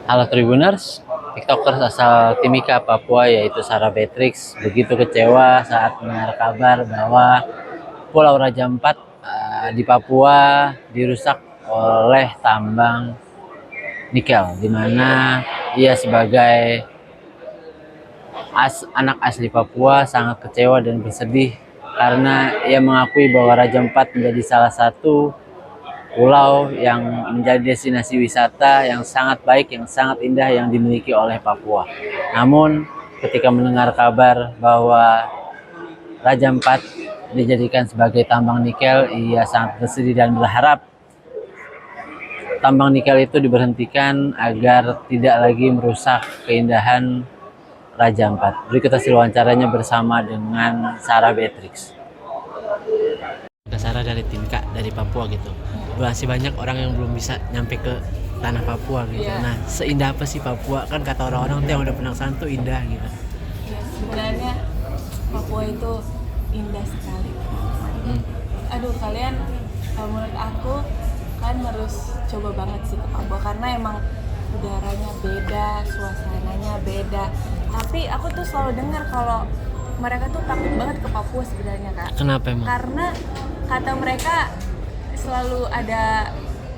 Halo Tribuners, TikTokers asal Timika, Papua yaitu Sarah Beatrix begitu kecewa saat mendengar kabar bahwa Pulau Raja Ampat di Papua dirusak oleh tambang nikel, di mana ia sebagai anak asli Papua sangat kecewa dan bersedih karena ia mengakui bahwa Raja Ampat menjadi salah satu pulau yang menjadi destinasi wisata yang sangat baik, yang sangat indah yang dimiliki oleh Papua. Namun ketika mendengar kabar bahwa Raja Ampat dijadikan sebagai tambang nikel, ia sangat bersedih dan berharap tambang nikel itu diberhentikan agar tidak lagi merusak keindahan Raja Ampat. Berikut hasil wawancaranya bersama dengan Sarah Beatrix. Sarah dari Timika, dari Papua gitu. Masih banyak orang yang belum bisa nyampe ke tanah Papua gitu. Yeah. Nah, seindah apa sih Papua? Kan kata orang-orang tuh yang udah pernah sana tuh indah gitu. Ya, sebenarnya Papua itu indah sekali. Aduh, kalian menurut aku kalian harus coba banget sih ke Papua karena emang udaranya beda, suasananya beda. Tapi aku tuh selalu dengar kalau mereka tuh takut banget ke Papua sebenarnya, Kak. Kenapa emang? Karena kata mereka selalu ada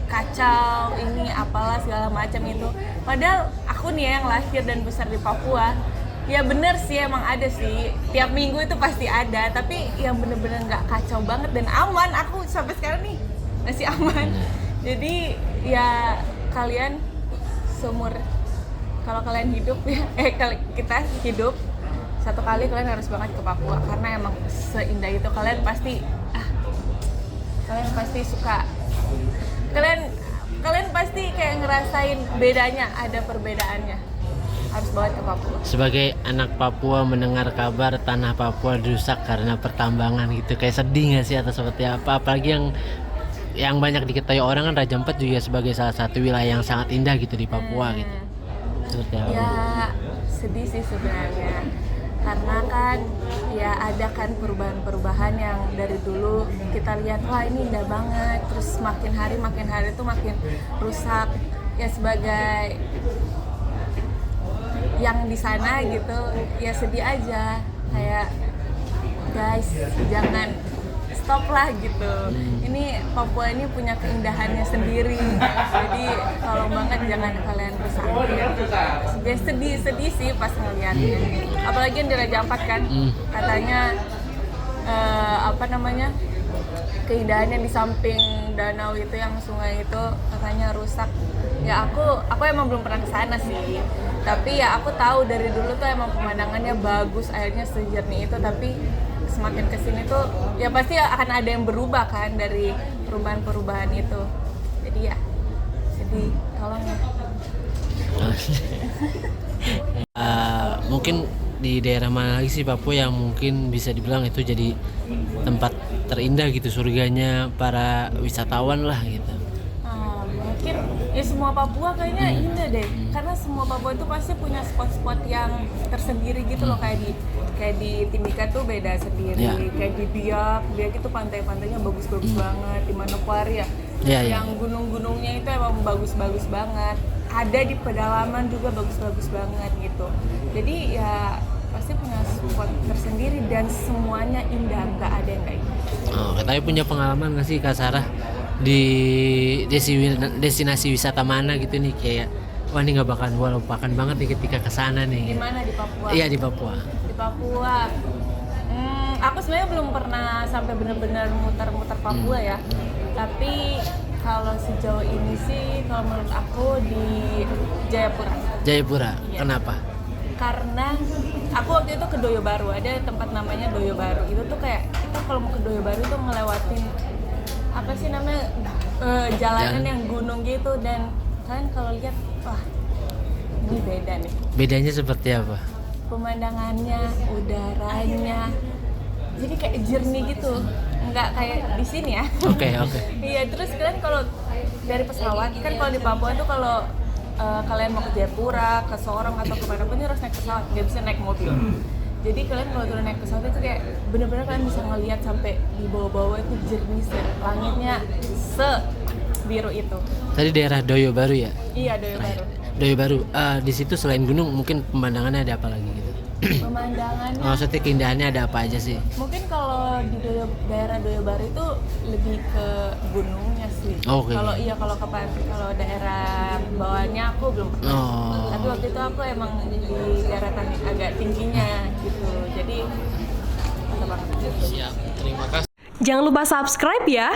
kacau, ini apalah segala macam itu. Padahal aku nih yang lahir dan besar di Papua, ya bener sih emang ada sih. Tiap minggu itu pasti ada, tapi yang bener-bener nggak kacau banget dan aman. Aku sampai sekarang nih masih aman. Jadi ya kalian seumur kalau kalian hidup ya, kita hidup satu kali kalian harus banget ke Papua karena emang seindah itu. Kalian pasti suka, kalian pasti kayak ngerasain bedanya, ada perbedaannya. Harus banget ke Papua. Sebagai anak Papua mendengar kabar tanah Papua dirusak karena pertambangan gitu, kayak sedih nggak sih atau seperti apa? Apalagi yang banyak diketahui orang kan Raja Ampat juga sebagai salah satu wilayah yang sangat indah gitu di Papua gitu. Seperti apa? Ya sedih sih sebenarnya. Karena kan ya ada kan perubahan-perubahan yang dari dulu kita lihat wah ini indah banget, terus makin hari itu makin rusak. Ya sebagai yang di sana gitu ya sedih aja, kayak guys jangan stop lah gitu. Ini Papua ini punya keindahannya sendiri, jadi tolong banget jangan kalian rusakin. Dia sedih sih pas ngeliatnya, apalagi yang di Raja Ampat kan katanya keindahannya di samping danau itu, yang sungai itu katanya rusak. Ya aku emang belum pernah kesana sih, tapi ya aku tahu dari dulu tuh emang pemandangannya bagus, airnya sejernih itu. Tapi semakin kesini tuh ya pasti akan ada yang berubah kan dari perubahan-perubahan itu. Jadi ya sedih, tolong ya. Mungkin di daerah mana lagi sih Papua yang mungkin bisa dibilang itu jadi tempat terindah gitu, surganya para wisatawan lah gitu? Mungkin ya semua Papua kayaknya indah deh, karena semua Papua itu pasti punya spot-spot yang tersendiri gitu loh. Kayak di Timika tuh beda sendiri, kayak di Biak itu pantai-pantainya bagus-bagus banget. Di Manokwari yang gunung-gunungnya itu emang bagus-bagus banget. Ada di pedalaman juga bagus-bagus banget gitu. Jadi ya pasti punya spot tersendiri dan semuanya indah, nggak ada yang kayak gitu. Katanya punya pengalaman nggak sih Kak Sarah di destinasi wisata mana gitu nih, kayak wah ini nggak bakalan gue lupakan banget nih ketika kesana nih? Di mana? Di Papua? Iya di Papua. Di Papua. Aku sebenarnya belum pernah sampai benar-benar muter-muter Papua ya. Tapi kalau sejauh ini sih, kalau menurut aku di Jayapura. Jayapura, Iya. Kenapa? Karena aku waktu itu ke Doyo Baru, ada tempat namanya Doyo Baru. Itu tuh kayak kita kalau mau ke Doyo Baru tuh ngelewatin apa sih namanya jalanan yang gunung gitu, dan kalian kalau lihat wah ini beda nih. Bedanya seperti apa? Pemandangannya, udaranya, jadi kayak jernih gitu, nggak kayak di sini ya. Oke. Iya, terus kalian kalau dari pesawat kan, kalau di Papua tuh kalau kalian mau ke Jayapura, ke Sorong atau kemana pun harus naik pesawat, nggak bisa naik mobil. Jadi kalian kalau turun naik pesawat itu kayak bener-bener kalian bisa ngelihat sampai di bawah-bawah itu jernih, langitnya biru itu. Tadi daerah Doyo Baru ya? Iya, Doyo Baru. Doyo Baru. Di situ selain gunung mungkin pemandangannya ada apa lagi gitu? Pemandangannya Maksudnya keindahannya ada apa aja sih? mungkin kalau di daerah Doyo Baru itu lebih ke gunungnya sih. Oke. Kalau ke pantai, kalau daerah bawahnya aku belum pernah. Oh. Tapi waktu itu aku emang di daerah agak tingginya gitu. Jadi mantap banget. Siap, terima kasih. Jangan lupa subscribe ya.